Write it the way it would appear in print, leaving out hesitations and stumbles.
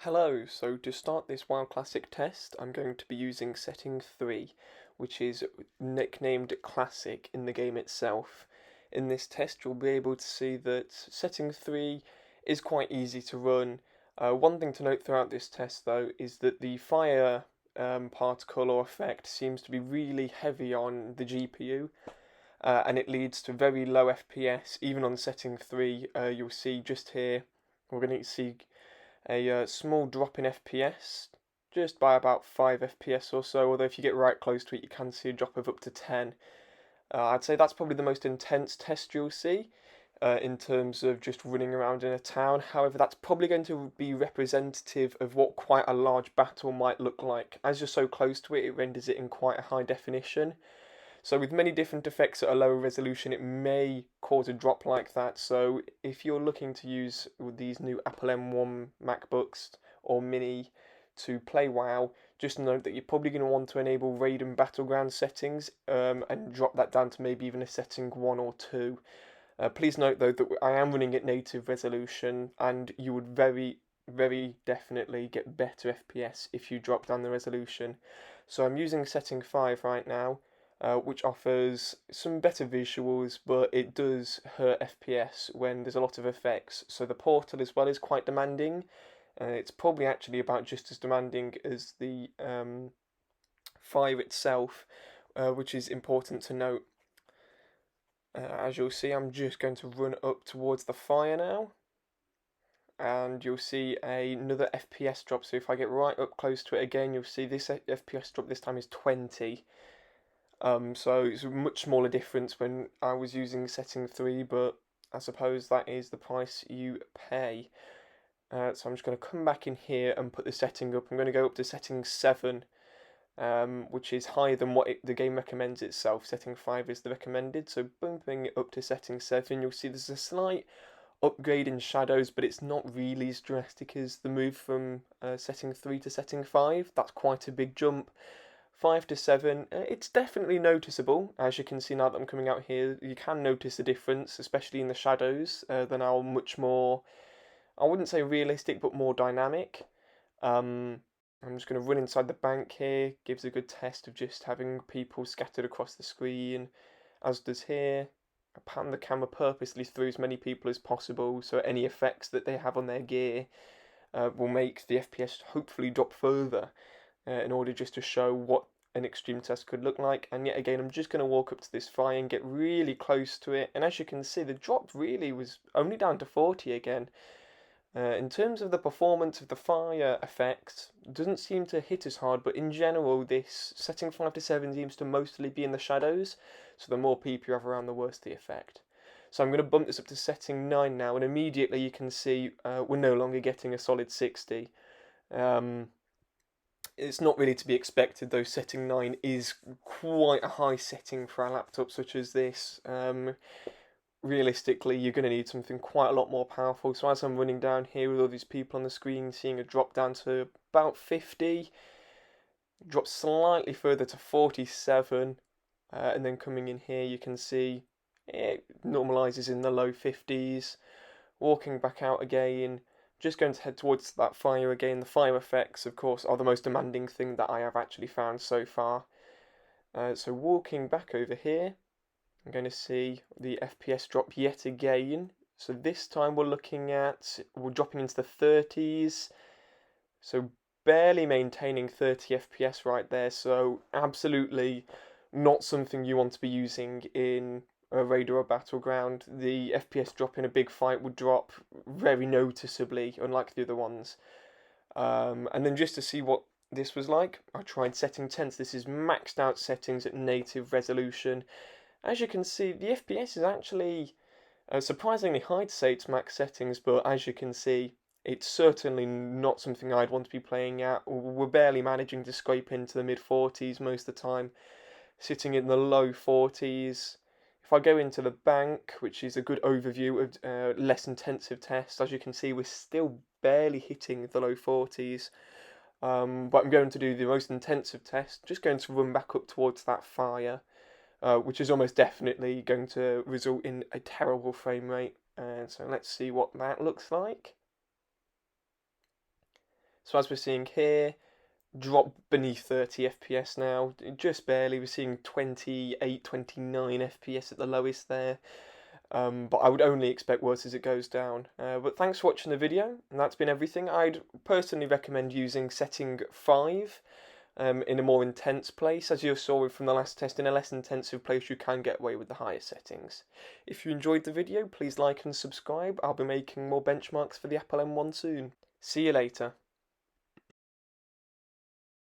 Hello, so to start this WoW Classic test, I'm going to be using setting 3, which is nicknamed Classic in the game itself. In this test, you'll be able to see that setting 3 is quite easy to run. One thing to note throughout this test, though, is that the fire particle or effect seems to be really heavy on the GPU, and it leads to very low FPS, even on setting 3. You'll see just here, we're going to see a small drop in FPS, just by about 5 FPS or so, although if you get right close to it you can see a drop of up to 10. I'd say that's probably the most intense test you'll see in terms of just running around in a town. However, that's probably going to be representative of what quite a large battle might look like. As you're so close to it, it renders it in quite a high definition. So with many different effects at a lower resolution, it may cause a drop like that. So if you're looking to use these new Apple M1 MacBooks or Mini to play WoW, just note that you're probably going to want to enable raid and battleground settings and drop that down to maybe even a setting 1 or 2. Please note though that I am running at native resolution, and you would very definitely get better FPS if you drop down the resolution. So I'm using setting 5 right now, which offers some better visuals, but it does hurt FPS when there's a lot of effects. So the portal as well is quite demanding. It's probably actually about just as demanding as the fire itself, which is important to note. As you'll see, I'm just going to run up towards the fire now, and you'll see another FPS drop. So if I get right up close to it again, you'll see this FPS drop this time is 20. So it's a much smaller difference when I was using setting 3, but I suppose that is the price you pay. So I'm just going to come back in here and put the setting up. I'm going to go up to setting 7, which is higher than what the game recommends itself. Setting 5 is the recommended, so bumping it up to setting 7, you'll see there's a slight upgrade in shadows, but it's not really as drastic as the move from setting 3 to setting 5. That's quite a big jump. 5 to 7, it's definitely noticeable. As you can see now that I'm coming out here, you can notice a difference, especially in the shadows. They're now much more, I wouldn't say realistic, but more dynamic. I'm just going to run inside the bank here. Gives a good test of just having people scattered across the screen, as does here. I pan the camera purposely through as many people as possible, so any effects that they have on their gear will make the FPS hopefully drop further, in order just to show what an extreme test could look like. And yet again, I'm just going to walk up to this fire and get really close to it, and as you can see, the drop really was only down to 40 again. In terms of the performance of the fire effects, it doesn't seem to hit as hard, but in general, this setting 5 to 7 seems to mostly be in the shadows, so the more people you have around, the worse the effect. So I'm going to bump this up to setting 9 now, and immediately you can see we're no longer getting a solid 60. It's not really to be expected, though. Setting 9 is quite a high setting for a laptop such as this. Realistically, you're going to need something quite a lot more powerful. So as I'm running down here with all these people on the screen, seeing a drop down to about 50, drop slightly further to 47, and then coming in here you can see it normalizes in the low 50s. Walking back out again, just going to head towards that fire again. The fire effects, of course, are the most demanding thing that I have actually found so far. So walking back over here, I'm going to see the FPS drop yet again. So this time we're dropping into the 30s. So barely maintaining 30 FPS right there. So absolutely not something you want to be using in a raid or a battleground. The FPS drop in a big fight would drop very noticeably, unlike the other ones. And then just to see what this was like, I tried setting 10. This is maxed out settings at native resolution. As you can see, the FPS is actually surprisingly high to say it's max settings, but as you can see, it's certainly not something I'd want to be playing at. We're barely managing to scrape into the mid 40s most of the time, sitting in the low 40s. If I go into the bank, which is a good overview of less intensive tests, as you can see, we're still barely hitting the low 40s. But I'm going to do the most intensive test, just going to run back up towards that fire, which is almost definitely going to result in a terrible frame rate. And so let's see what that looks like. So as we're seeing here, drop beneath 30 FPS now, just barely. We're seeing 28, 29 FPS at the lowest there. But I would only expect worse as it goes down. But thanks for watching the video, and that's been everything. I'd personally recommend using setting 5 in a more intense place. As you saw from the last test, in a less intensive place you can get away with the higher settings. If you enjoyed the video, please like and subscribe. I'll be making more benchmarks for the Apple M1 soon. See you later.